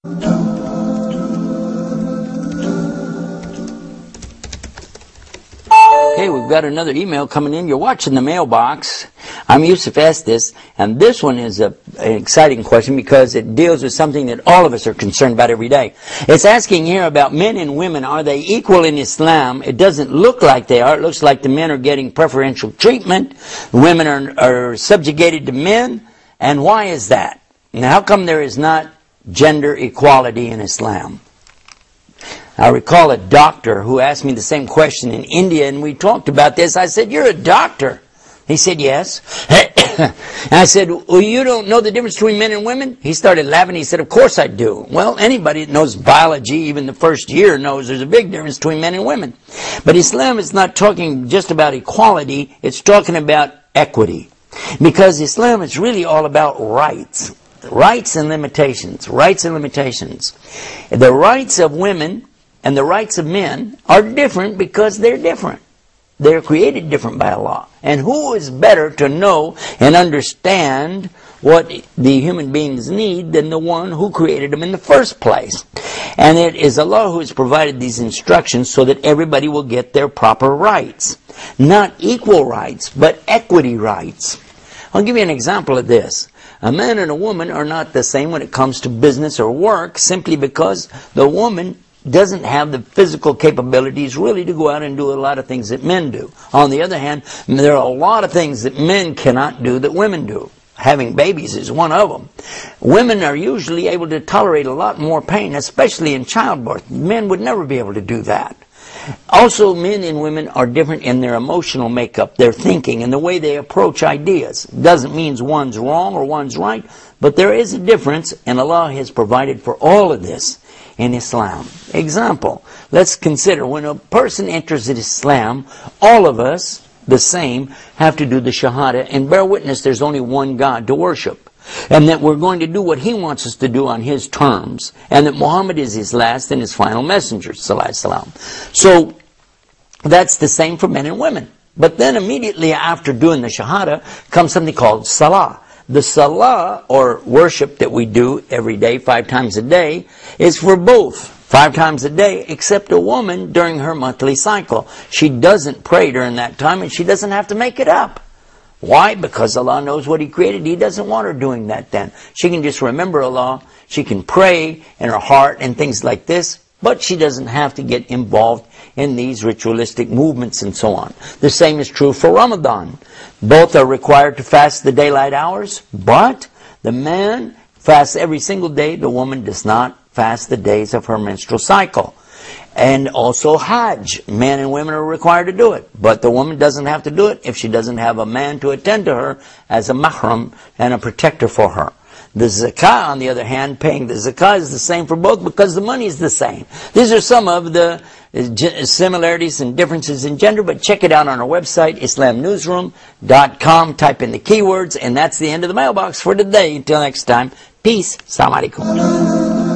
Okay, we've got another email coming in. You're watching the mailbox. I'm Yusuf Estes, and this one is an exciting question because it deals with something that all of us are concerned about every day. It's asking here about men and women. Are they equal in Islam? It doesn't look like they are. It looks like the men are getting preferential treatment. Women are subjugated to men. And why is that? And how come there is not gender equality in Islam? I recall a doctor who asked me the same question in India, and we talked about this. I said, "You're a doctor." He said, "Yes." And I said, "Well, you don't know the difference between men and women?" He started laughing. He said, "Of course I do." Well, anybody that knows biology, even the first year, knows there's a big difference between men and women. But Islam is not talking just about equality. It's talking about equity. Because Islam is really all about rights. Rights and limitations. Rights and limitations. The rights of women and the rights of men are different because they're different. They're created different by Allah. And who is better to know and understand what the human beings need than the one who created them in the first place? And it is Allah who has provided these instructions so that everybody will get their proper rights. Not equal rights, but equity rights. I'll give you an example of this. A man and a woman are not the same when it comes to business or work, simply because the woman doesn't have the physical capabilities really to go out and do a lot of things that men do. On the other hand, there are a lot of things that men cannot do that women do. Having babies is one of them. Women are usually able to tolerate a lot more pain, especially in childbirth. Men would never be able to do that. Also, men and women are different in their emotional makeup, their thinking, and the way they approach ideas. Doesn't mean one's wrong or one's right, but there is a difference, and Allah has provided for all of this in Islam. Example, let's consider when a person enters Islam, all of us, the same, have to do the Shahada and bear witness there's only one God to worship. And that we're going to do what He wants us to do on His terms. And that Muhammad is His last and His final messenger, sallallahu alaihi wasallam. So, that's the same for men and women. But then immediately after doing the Shahada comes something called Salah. The Salah, or worship that we do every day, 5 times a day, is for both 5 times a day, except a woman during her monthly cycle. She doesn't pray during that time, and she doesn't have to make it up. Why? Because Allah knows what He created. He doesn't want her doing that then. She can just remember Allah. She can pray in her heart and things like this, but she doesn't have to get involved in these ritualistic movements and so on. The same is true for Ramadan. Both are required to fast the daylight hours, but the man fasts every single day. The woman does not fast the days of her menstrual cycle. And also Hajj. Men and women are required to do it. But the woman doesn't have to do it if she doesn't have a man to attend to her as a mahram and a protector for her. The zakah, on the other hand, paying the zakah is the same for both because the money is the same. These are some of the similarities and differences in gender, but check it out on our website, islamnewsroom.com. Type in the keywords, and that's the end of the mailbox for today. Until next time, peace. Assalamu alaikum.